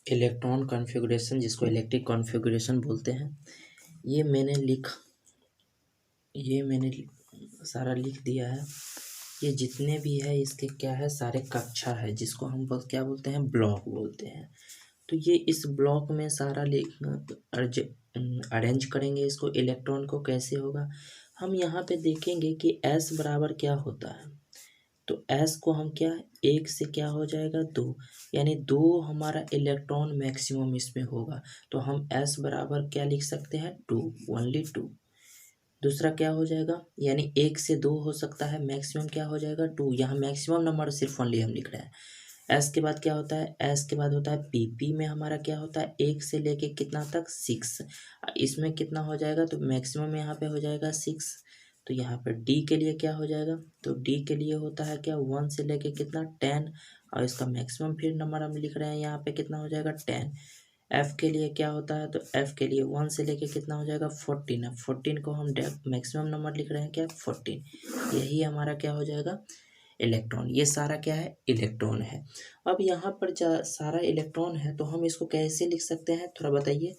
Electron configuration, जिसको electric configuration बोलते हैं, ये मैंने सारा लिख दिया है। ये जितने भी है इसके क्या है, सारे कक्षा है, जिसको हम क्या बोलते हैं, ब्लॉक बोलते हैं। तो ये इस ब्लॉक में सारा अरेंज करेंगे इसको, इलेक्ट्रॉन को कैसे होगा। हम यहाँ पे देखेंगे कि S बराबर क्या होता है। तो S को हम क्या, एक से क्या हो जाएगा, दो, यानी दो हमारा इलेक्ट्रॉन मैक्सिमम इसमें होगा। तो हम S बराबर क्या लिख सकते हैं, 2, ओनली 2। दूसरा क्या हो जाएगा, यानी एक से दो हो सकता है, मैक्सिमम क्या हो जाएगा, 2। यहाँ मैक्सिमम नंबर सिर्फ ओनली हम लिख रहे हैं। एस के बाद क्या होता है, एस के बाद होता है पी में हमारा क्या होता है, एक से लेके कितना तक, 6। इसमें कितना हो जाएगा, तो मैक्सिमम यहाँ पे हो जाएगा 6। तो यहाँ पर डी के लिए क्या हो जाएगा, तो डी के लिए होता है क्या, 1 से लेके कितना, 10। और इसका मैक्सिमम फिर नंबर हम लिख रहे हैं यहाँ पे कितना हो जाएगा, 10। एफ के लिए क्या होता है, तो एफ के लिए 1 से लेके कितना हो जाएगा, 14 है। 14 को हम मैक्सिमम नंबर लिख रहे हैं क्या, 14। यही हमारा क्या हो जाएगा, इलेक्ट्रॉन। ये सारा क्या है, इलेक्ट्रॉन है। अब यहाँ पर सारा इलेक्ट्रॉन है, तो हम इसको कैसे लिख सकते हैं, थोड़ा बताइए।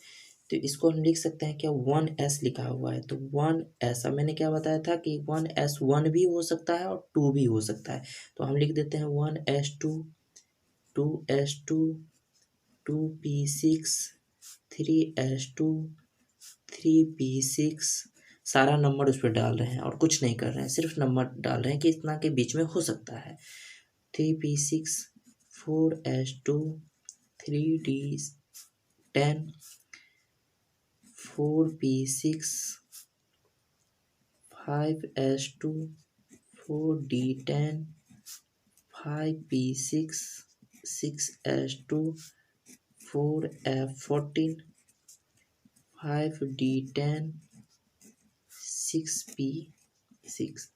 तो इसको हम लिख सकते हैं क्या, 1s लिखा हुआ है, तो 1s, अब मैंने क्या बताया था कि 1s 1 भी हो सकता है और 2 भी हो सकता है। तो हम लिख देते हैं 1s2, 2s2, 2p6, 3s2, 3p6। सारा नंबर उस पर डाल रहे हैं और कुछ नहीं कर रहे हैं, सिर्फ नंबर डाल रहे हैं कि इतना के बीच में हो सकता है। 3p6, 4s2, 3d10, 4p6, 5s2, 4d10, 5p6, 6s2, 4f14, 5d10, 6p6।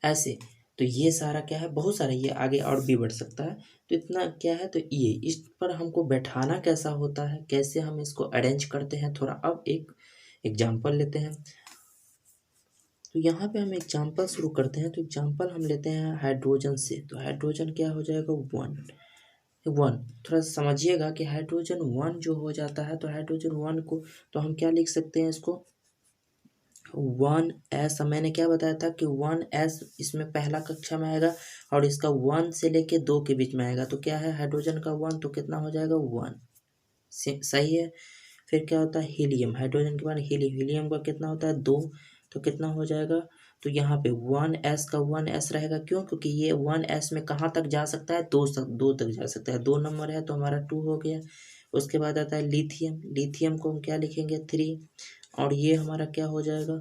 ऐसे तो ये सारा क्या है, बहुत सारा, ये आगे और भी बढ़ सकता है। तो इतना क्या है, तो ये इस पर हमको बैठाना कैसा होता है, कैसे हम इसको अरेंज करते हैं, थोड़ा अब एक एग्जाम्पल लेते हैं। तो यहाँ पे हम एग्जाम्पल शुरू करते हैं। तो एग्जाम्पल हम लेते हैं हाइड्रोजन से। तो हाइड्रोजन क्या हो जाएगा, 1। थोड़ा समझिएगा कि हाइड्रोजन 1 जो हो जाता है, तो हाइड्रोजन 1 को तो हम क्या लिख सकते हैं, इसको 1s। मैंने क्या बताया था कि 1s इसमें पहला कक्षा में आएगा और इसका 1 से लेके 2 के बीच में आएगा। तो क्या है, हाइड्रोजन का 1, तो कितना हो जाएगा, 1। सही है। फिर क्या होता है, हीलियम, हाइड्रोजन के बाद हीलियम का कितना होता है, 2। तो कितना हो जाएगा, तो यहाँ पे 1s का 1s रहेगा, क्यों, क्योंकि ये 1s में कहाँ तक जा सकता है, 2 तक जा सकता है। 2 नंबर है तो हमारा 2 हो गया। उसके बाद आता है लिथियम। लिथियम को हम क्या लिखेंगे, 3। और ये हमारा क्या हो जाएगा,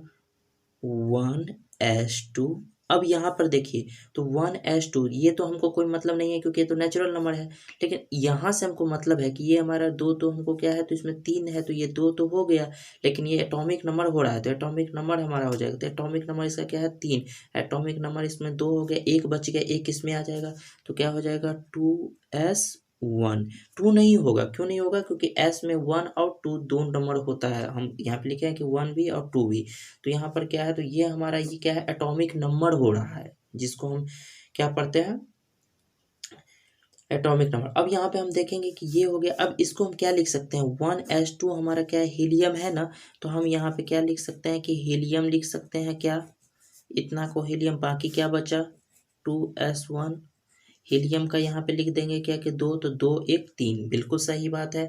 1s2। अब यहाँ पर देखिए, तो 1s2 ये तो हमको कोई मतलब नहीं है, क्योंकि ये तो नेचुरल नंबर है। लेकिन यहाँ से हमको मतलब है कि ये हमारा 2, तो हमको क्या है, तो इसमें 3 है, तो ये 2 तो हो गया। लेकिन ये एटॉमिक नंबर हो रहा है, तो एटॉमिक नंबर हमारा हो जाएगा। तो एटॉमिक नंबर इसका क्या है, 3। एटॉमिक नंबर इसमें 2 हो गया, एक बच गया, एक इसमें आ जाएगा। तो क्या हो जाएगा, 2s1। 2 नहीं होगा, क्यों नहीं होगा, क्योंकि s में 1 और 2 दो नंबर होता है। हम यहाँ पे लिखे हैं कि 1 भी और 2 भी। तो यहाँ पर क्या है, तो ये हमारा ये क्या है, एटॉमिक नंबर हो रहा है, जिसको हम क्या पढ़ते हैं, एटॉमिक नंबर। अब यहाँ पे हम देखेंगे कि ये हो गया। अब इसको हम क्या लिख सकते हैं, 1s2 हमारा क्या है, हीलियम है ना। तो हम यहाँ पे क्या लिख सकते हैं कि हीलियम लिख सकते हैं, क्या, इतना को हीलियम। बाकी क्या बचा, 2s1। हीलियम का यहाँ पे लिख देंगे क्या, कि 2, तो 2 1 3। बिल्कुल सही बात है।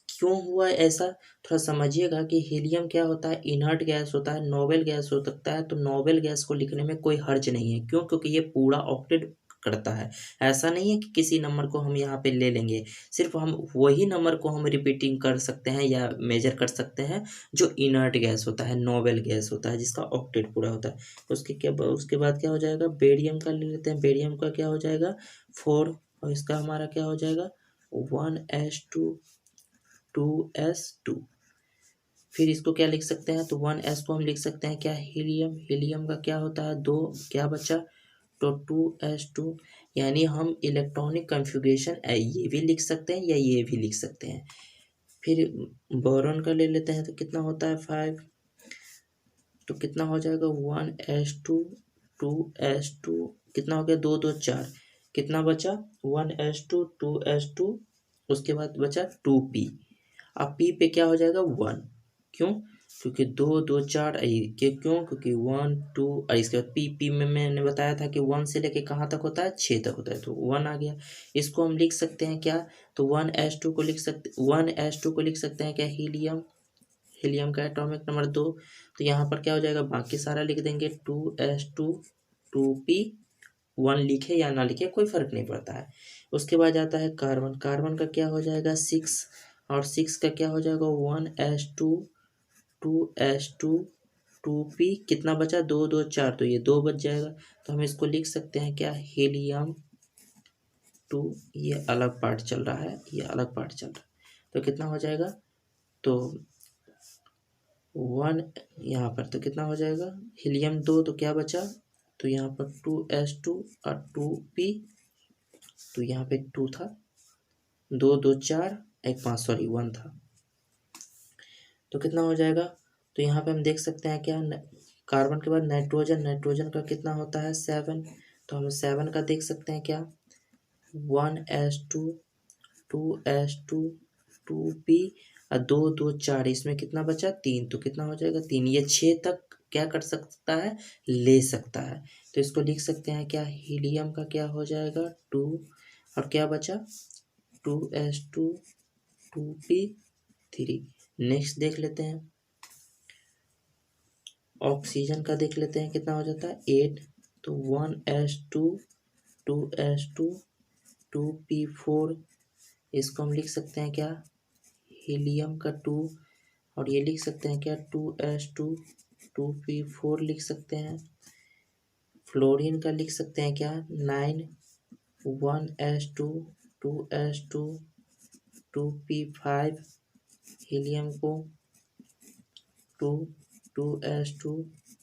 क्यों हुआ ऐसा, थोड़ा समझिएगा कि हीलियम क्या होता है, इनर्ट गैस होता है, नोबल गैस हो सकता है। तो नोबल गैस को लिखने में कोई हर्ज नहीं है, क्यों, क्योंकि ये पूरा ऑक्टेट करता है। ऐसा नहीं है कि किसी नंबर को हम यहाँ पे ले लेंगे, सिर्फ हम वही नंबर को हम रिपीटिंग कर सकते हैं या मेजर कर सकते हैं जो इनर्ट गैस होता है, नोबल गैस होता है, जिसका ऑक्टेट पूरा होता है। उसके बाद क्या हो जाएगा, बेरियम का ले लेते हैं। बेरियम का क्या हो जाएगा, 4। और इसका हमारा क्या हो जाएगा, 1s2, 2s2। फिर इसको क्या लिख सकते हैं, तो 1s को हम लिख सकते हैं क्या, हीलियम। हीलियम का क्या होता है, 2। क्या बचा, तो 2s2। यानी हम इलेक्ट्रॉनिक कॉन्फ़िगरेशन ये भी लिख सकते हैं या ये भी लिख सकते हैं। फिर बोरॉन का ले लेते हैं, तो कितना होता है, 5। तो कितना हो जाएगा, 1s2, 2s2, कितना हो गया, 2 2 4। कितना बचा, 1s2, 2s2, उसके बाद बचा 2p। अब p पे क्या हो जाएगा 1, क्यों? क्योंकि 2 2 4 क्यों? क्योंकि 1 2 और इसके बाद p में मैंने बताया था कि 1 से लेके कहाँ तक होता है, 6 तक होता है, तो 1 आ गया। इसको हम लिख सकते हैं क्या, तो 1s2 को लिख सकते, 1s2 को लिख सकते हैं क्या, हीलियम, हीलियम का एटॉमिक नंबर 2। तो यहाँ पर क्या हो जाएगा, बाकी सारा लिख देंगे 2s2 2p, 1 लिखे या ना लिखे कोई फर्क नहीं पड़ता है। उसके बाद आता है कार्बन, कार्बन का क्या हो जाएगा 6, और 6 का क्या हो जाएगा 1s2 2s2 2p, कितना बचा 2 2 4, तो ये 2 बच जाएगा। तो हम इसको लिख सकते हैं क्या, हीलियम 2, ये अलग पार्ट चल रहा है, ये अलग पार्ट चल रहा है, तो कितना हो जाएगा, तो 1 यहाँ पर तो कितना हो जाएगा, हीलियम 2, तो क्या बचा, तो यहाँ पर 2s2 और 2p, तो यहाँ पे 2 था, 2 2 4 1 5, सॉरी 1 था, तो कितना हो जाएगा। तो यहाँ पे हम देख सकते हैं क्या, कार्बन के बाद नाइट्रोजन, नाइट्रोजन का कितना होता है 7, तो हम 7 का देख सकते हैं क्या, 1s2 2s2 2p और 2 2 4, इसमें कितना बचा 3, तो कितना हो जाएगा 3, ये 6 तक क्या कर सकता है, ले सकता है। तो इसको लिख सकते हैं क्या, हीलियम का क्या हो जाएगा 2, और क्या बचा 2s2 2p3। नेक्स्ट देख लेते हैं, ऑक्सीजन का देख लेते हैं कितना हो जाता है 8, तो 1s2 2s2 2p4, इसको हम लिख सकते हैं क्या, हीलियम का 2, और ये लिख सकते हैं क्या 2s2 2p4 लिख सकते हैं। फ्लोरीन का लिख सकते हैं क्या 9, 1s2 2s2 2p5, हीलियम को 2 2s2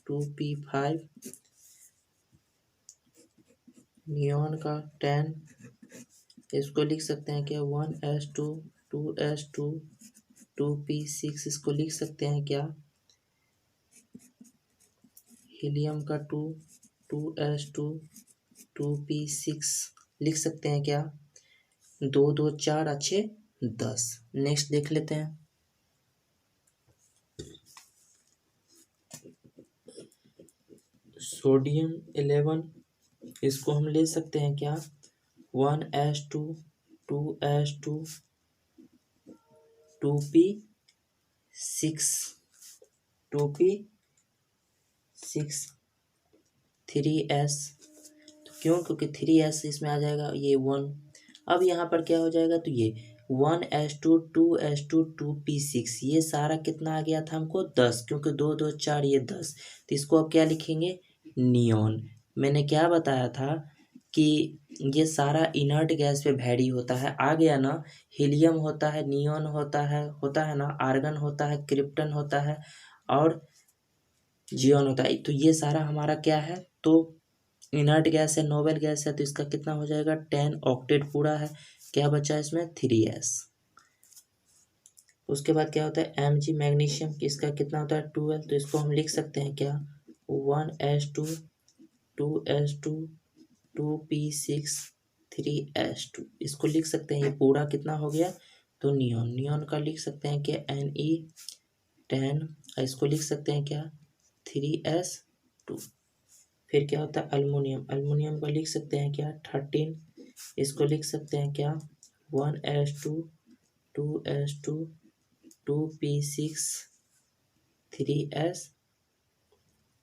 2p5, नियॉन का 10, इसको लिख सकते हैं क्या 1s2 2s2 2p6, इसको लिख सकते हैं क्या, हीलियम का 2 2s2 2p6 लिख सकते हैं क्या, 2 2 4 अच्छे 10। नेक्स्ट देख लेते हैं, सोडियम 11, इसको हम ले सकते हैं क्या 1s2 2s2 2p6 2p6 3s, तो क्यों, क्योंकि 3s इसमें आ जाएगा, ये 1। अब यहाँ पर क्या हो जाएगा, तो ये 1s2 2s2 2p6, ये सारा कितना आ गया था हमको 10, क्योंकि 2 2 4 ये 10, तो इसको अब क्या लिखेंगे, नियॉन। मैंने क्या बताया था कि ये सारा इनर्ट गैस पे वैरी होता है, आ गया ना, हीलियम होता है, नियॉन होता है ना, आर्गन होता है, क्रिप्टन होता है, और जियोन होता है, तो ये सारा हमारा क्या है, तो इनर्ट गैस है, नोबल गैस है, तो इसका कितना हो जाएगा 10 ऑक्टेट पूरा है, क्या बचा इसमें 3s। उसके बाद क्या होता है Mg मैग्नीशियम, इसका कितना होता है 12, तो इसको हम लिख सकते हैं क्या 1s2 2s2 2p6 3s2, इसको लिख सकते हैं, ये पूरा कितना हो गया, तो नियॉन, नियॉन का लिख सकते हैं क्या Ne10, इसको लिख सकते हैं क्या 3s2। फिर क्या होता है अल्मोनियम, अल्मोनियम को लिख सकते हैं क्या 13, इसको लिख सकते हैं क्या 1s2 2s2 2p6 3s,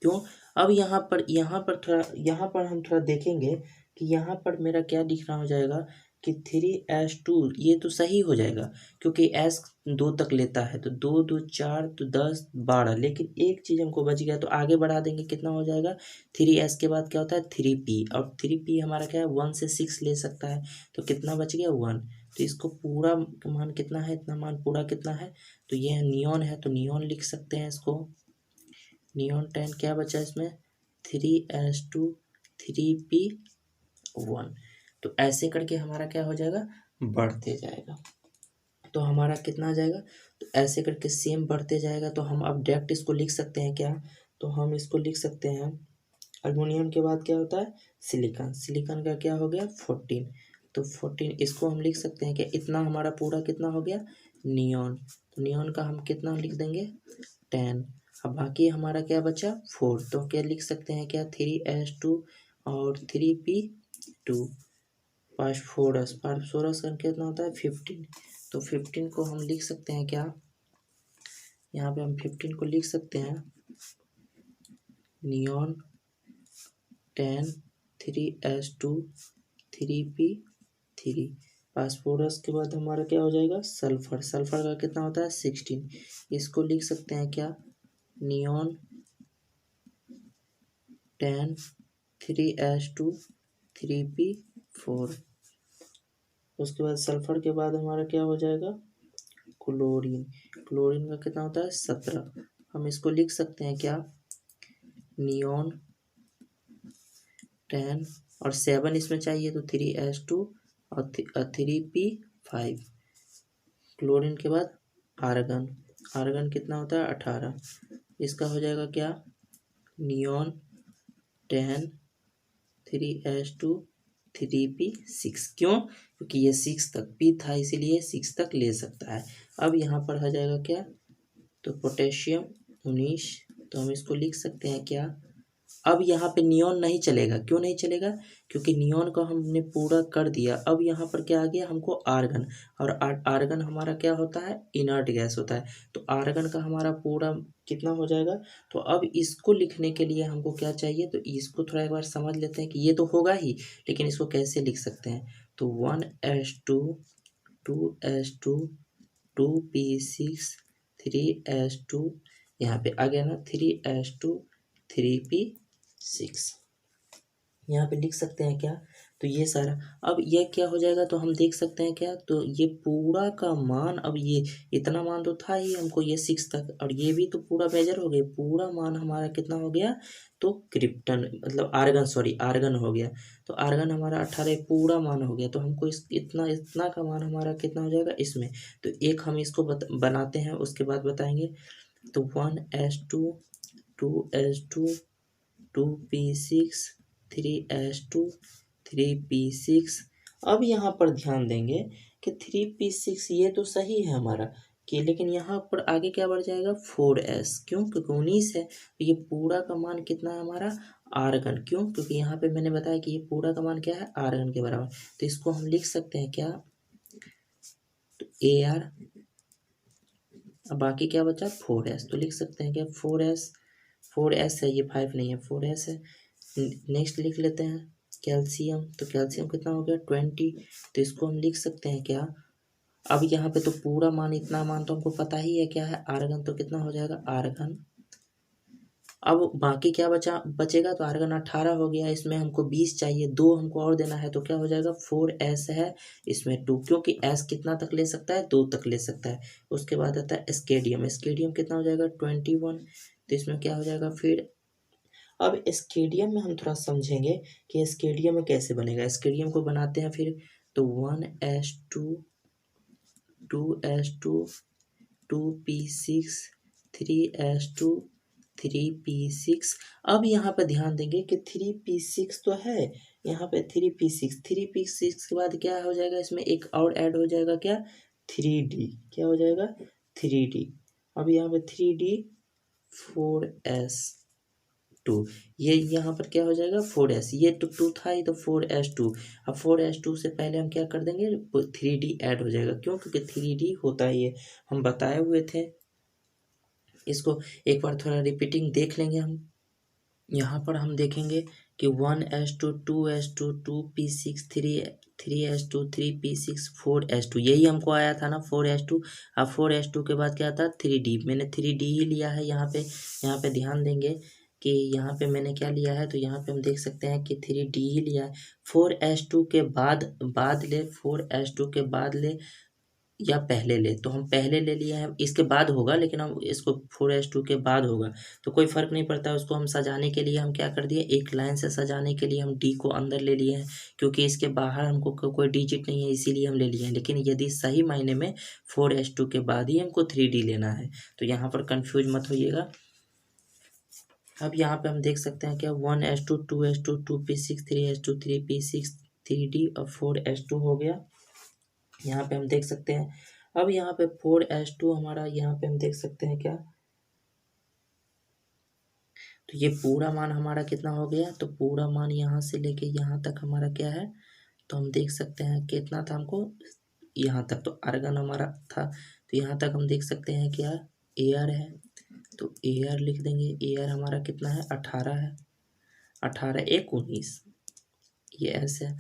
क्यों। अब यहाँ पर हम थोड़ा देखेंगे कि यहाँ पर मेरा क्या दिख रहा हो जाएगा कि 3s2, ये तो सही हो जाएगा क्योंकि s 2 तक लेता है, तो 2 2 4 तो 10 12, लेकिन एक चीज़ हमको बच गया, तो आगे बढ़ा देंगे, कितना हो जाएगा 3s के बाद क्या होता है 3p, और 3p हमारा क्या है 1 से 6 ले सकता है, तो कितना बच गया 1, तो इसको पूरा मान कितना है, इतना मान पूरा कितना है, तो ये नियॉन है, तो नियॉन लिख सकते हैं इसको, नियॉन 10, क्या बचा इसमें 3s2 3p1, तो ऐसे करके हमारा क्या हो जाएगा बढ़ते जाएगा, तो हमारा कितना आ जाएगा, तो ऐसे करके सेम बढ़ते जाएगा, तो हम अब डायरेक्ट इसको लिख सकते हैं क्या, तो हम इसको लिख सकते हैं अल्मोनियम के बाद क्या होता है सिलिकॉन, सिलिकॉन का क्या हो गया 14, तो 14 इसको हम लिख सकते हैं कि इतना हमारा पूरा कितना हो गया नियॉन। तो नियॉन का हम कितना लिख देंगे 10। अब बाकी हमारा क्या बचा 4, तो क्या लिख सकते हैं क्या 3s2 और 3p2 फास्फोरस। फास्फोरस का कितना होता है 15। तो 15 को हम लिख सकते हैं क्या, यहाँ पे हम 15 को लिख सकते हैं नियॉन 10 3s2 3p3। फास्फोरस के बाद हमारा क्या हो जाएगा सल्फर। सल्फर का कितना होता है 16। इसको लिख सकते हैं क्या नियॉन 10 3s2 3p4। उसके बाद सल्फर के बाद हमारा क्या हो जाएगा क्लोरीन। क्लोरीन का कितना होता है 17। हम इसको लिख सकते हैं क्या नियॉन 10 और 7 इसमें चाहिए तो 3s2 और 3p5। क्लोरीन के बाद आर्गन। आर्गन कितना होता है 18। इसका हो जाएगा क्या नियॉन 10 3s2 3p6। क्यों, क्योंकि ये 6 तक p था इसीलिए 6 तक ले सकता है। अब यहाँ पर हो जाएगा क्या तो पोटेशियम 19। तो हम इसको लिख सकते हैं क्या, अब यहाँ पे नियॉन नहीं चलेगा। क्यों नहीं चलेगा, क्योंकि नियॉन का हमने पूरा कर दिया। अब यहाँ पर क्या आ गया हमको आर्गन, और आर्गन हमारा क्या होता है इनर्ट गैस होता है। तो आर्गन का हमारा पूरा कितना हो जाएगा। तो अब इसको लिखने के लिए हमको क्या चाहिए, तो इसको थोड़ा एक बार समझ लेते हैं कि ये तो होगा ही, लेकिन इसको कैसे लिख सकते हैं। तो 1s2 2s2 2p6 3s2, यहाँ पे आ गया ना 3s2 3p6, यहाँ पे लिख सकते हैं क्या। तो ये सारा अब ये क्या हो जाएगा, तो हम देख सकते हैं क्या, तो ये पूरा का मान, अब ये इतना मान तो था ही हमको ये 6 तक, और ये भी तो पूरा मेजर हो गया। पूरा मान हमारा कितना हो गया, तो क्रिप्टन मतलब आर्गन, सॉरी आर्गन हो गया। तो आर्गन हमारा 18 पूरा मान हो गया। तो हमको इस इतना इतना का मान हमारा कितना हो जाएगा इसमें। तो एक हम इसको बनाते हैं, उसके बाद बताएंगे। तो 1s2 2s2 2p6 3s2 3p6। अब यहाँ पर ध्यान देंगे कि 3p6 ये तो सही है हमारा कि, लेकिन यहाँ पर आगे क्या बढ़ जाएगा 4s। क्यों, क्योंकि 19 है। तो ये पूरा का मान कितना है हमारा आर्गन। क्यों, क्योंकि यहाँ पे मैंने बताया कि ये पूरा का मान क्या है आर्गन के बराबर। तो इसको हम लिख सकते हैं क्या, तो AR। अब बाकी क्या बचा 4s, तो लिख सकते हैं क्या 4s है, ये 5 नहीं है 4s है। नेक्स्ट लिख लेते हैं कैल्शियम। तो कैल्शियम कितना हो गया 20। तो इसको हम लिख सकते हैं क्या, अब यहाँ पे तो पूरा मान इतना मान तो हमको पता ही है क्या है आर्गन। तो कितना हो जाएगा आर्गन। अब बाकी क्या बचेगा, तो आर्गन 18 हो गया। इसमें हमको 20 चाहिए, 2 हमको और देना है। तो क्या हो जाएगा 4s है, इसमें 2, क्योंकि s कितना तक ले सकता है 2 तक ले सकता है। उसके बाद आता है स्केडियम। स्केडियम कितना हो जाएगा 21। तो इसमें क्या हो जाएगा फिर, अब स्केडियम में हम थोड़ा समझेंगे कि स्केडियम में कैसे बनेगा। स्केडियम को बनाते हैं फिर। तो 1s2 2s2 2p6 3s2 3p6। अब यहाँ पर ध्यान देंगे कि 3p6 तो है, यहाँ पे 3p6 के बाद क्या हो जाएगा, इसमें एक और ऐड हो जाएगा क्या 3d। क्या हो जाएगा 3d। अब यहाँ पे 3d 4s2, ये यहाँ पर क्या हो जाएगा 4s। ये तो 2 था ही, तो 4s2। अब 4s2 से पहले हम क्या कर देंगे 3d ऐड हो जाएगा। क्यों, क्योंकि 3d होता ही है, हम बताए हुए थे। इसको एक बार थोड़ा रिपीटिंग देख लेंगे हम। यहाँ पर हम देखेंगे कि 1s2 2s2 2p6 3s2 3p6 4s2, यही हमको आया था ना 4s2। अब 4s2 के बाद क्या था 3d, मैंने 3d ही लिया है यहाँ पे ध्यान देंगे कि यहाँ पे मैंने क्या लिया है। तो यहाँ पे हम देख सकते हैं कि 3d ही लिया है। 4s2 के बाद ले 4s2 के बाद ले या पहले ले, तो हम पहले ले लिए हैं, इसके बाद होगा, लेकिन हम इसको 4s2 के बाद होगा तो कोई फ़र्क नहीं पड़ता। उसको हम सजाने के लिए हम क्या कर दिए, एक लाइन से सजाने के लिए हम d को अंदर ले लिए हैं, क्योंकि इसके बाहर हमको कोई डिजिट नहीं है इसीलिए हम ले लिए हैं। लेकिन यदि सही मायने में 4s2 के बाद ही हमको 3d लेना है, तो यहाँ पर कन्फ्यूज मत होइएगा। अब यहाँ पे हम देख सकते हैं क्या 1s2 2s2 2p6 3s2 3p6 3D और 4H2 हो गया। यहाँ पे हम देख सकते हैं। अब यहाँ पे 4H2 हमारा, यहाँ पे हम देख सकते हैं क्या, तो ये पूरा मान हमारा कितना हो गया, तो पूरा मान यहाँ से लेके यहाँ तक हमारा क्या है, तो हम देख सकते हैं कितना था हमको, यहाँ तक तो आर्गन हमारा था, तो यहाँ तक हम देख सकते हैं क्या, एयर है, तो एयर लिख देंगे। एयर हमारा कितना है, 18 है, 18 1 19, ये ऐसे है,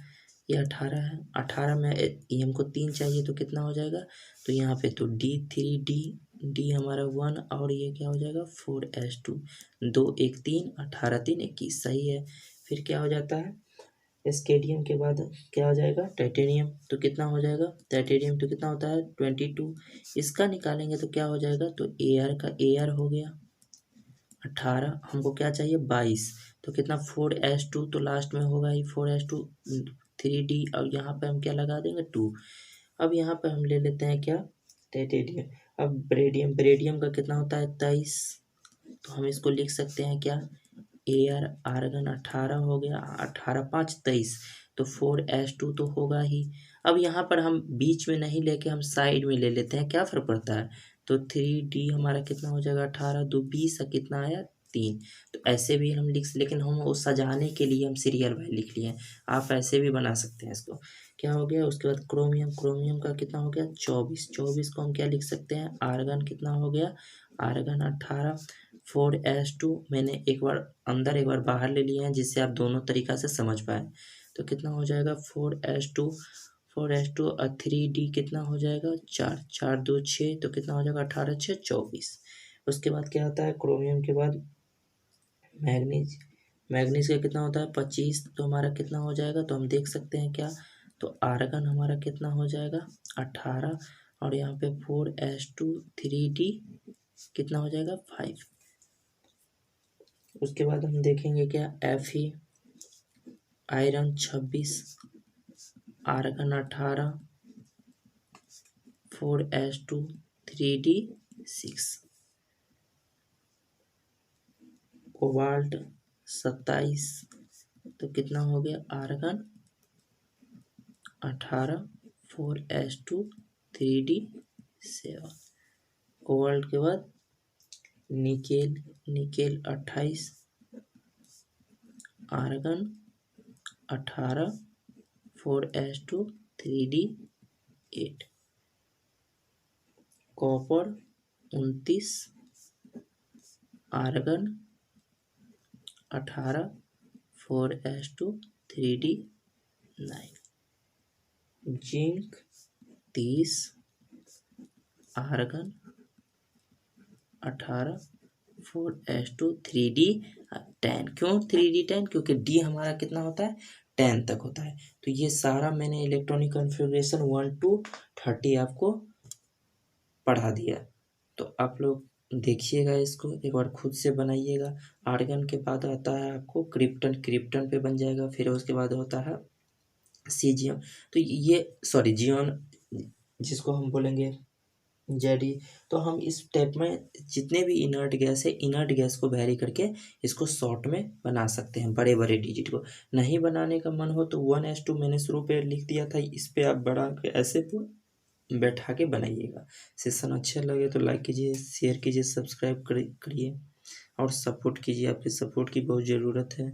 ये 18 है, 18 में ये हमको 3 चाहिए तो कितना हो जाएगा, तो यहाँ पे तो D हमारा 1 और ये क्या हो जाएगा 4H2, 2 1 3, 18 3 21, सही है। फिर क्या हो जाता है, स्केडियम के बाद क्या हो जाएगा, टाइटेनियम, तो कितना हो जाएगा, टाइटेनियम तो कितना होता है 22, इसका निकालेंगे तो क्या हो जाएगा, तो एयर का एयर हो गया 18, हमको क्या चाहिए 22, तो कितना 4H2, तो लास्ट में होगा ही 4H2, 3D, अब यहाँ पे हम क्या लगा देंगे 2। अब यहाँ पे हम ले लेते हैं क्या, टाइटेनियम। अब बेरेडियम का कितना होता है 23, तो हम इसको लिख सकते हैं क्या, एयर आर्गन 18 हो गया, 18 5 23, तो 4H2 तो होगा ही। अब यहाँ पर हम बीच में नहीं लेके हम साइड में ले लेते हैं, क्या फर्क पड़ता है, तो 3D हमारा कितना हो जाएगा 18 2 20, कितना आया 3, तो ऐसे भी हम लिख, लेकिन हम वो सजाने के लिए हम सीरियल वाइज लिख लिए हैं, आप ऐसे भी बना सकते हैं इसको। क्या हो गया, उसके बाद क्रोमियम का कितना हो गया 24 को हम क्या लिख सकते हैं, आर्गन कितना हो गया, आर्गन 18, 4H2 मैंने एक बार अंदर एक बार बाहर ले लिए हैं, जिससे आप दोनों तरीका से समझ पाए, तो कितना हो जाएगा 4H2 और 3D कितना हो जाएगा 4 4 2 6, तो कितना हो जाएगा 18 6 24। उसके बाद क्या होता है, क्रोमियम के बाद मैग्नीज का कितना होता है 25, तो हमारा कितना हो जाएगा, तो हम देख सकते हैं क्या, तो आर्गन हमारा कितना हो जाएगा 18, और यहाँ पे 4H2 3D कितना हो जाएगा 5। उसके बाद हम देखेंगे क्या, Fe iron 26, argon 18, 4H2 3D 6, cobalt 27, तो कितना हो गया, आर्गन 18, 4H2 3D 7। कोबाल्ट के बाद nickel 28, argon 18, 4H2 3D 8। Copper 29, argon 18, 4H2 3D 9। Zinc 30, argon 18, 4H2 3D 10। क्यों 3D 10, क्योंकि डी हमारा कितना होता है 10 तक होता है। तो ये सारा मैंने इलेक्ट्रॉनिक कॉन्फ़िगरेशन 1 to 30 आपको पढ़ा दिया। तो आप लोग देखिएगा, इसको एक बार खुद से बनाइएगा। आर्गन के बाद आता है आपको क्रिप्टन पे बन जाएगा। फिर उसके बाद होता है सीजियम, तो ये सॉरी जियोन, जिसको हम बोलेंगे जेडी। तो हम इस टाइप में जितने भी इनर्ट गैस है, इनर्ट गैस को वेरी करके इसको शॉर्ट में बना सकते हैं, बड़े बड़े डिजिट को। नहीं बनाने का मन हो तो 1:2 मैंने शुरू पे लिख दिया था, इस पे आप बड़ा के ऐसे बैठा के बनाइएगा। सेशन अच्छा लगे तो लाइक कीजिए, शेयर कीजिए, सब्सक्राइब करिए और सपोर्ट कीजिए। आपके सपोर्ट की बहुत ज़रूरत है।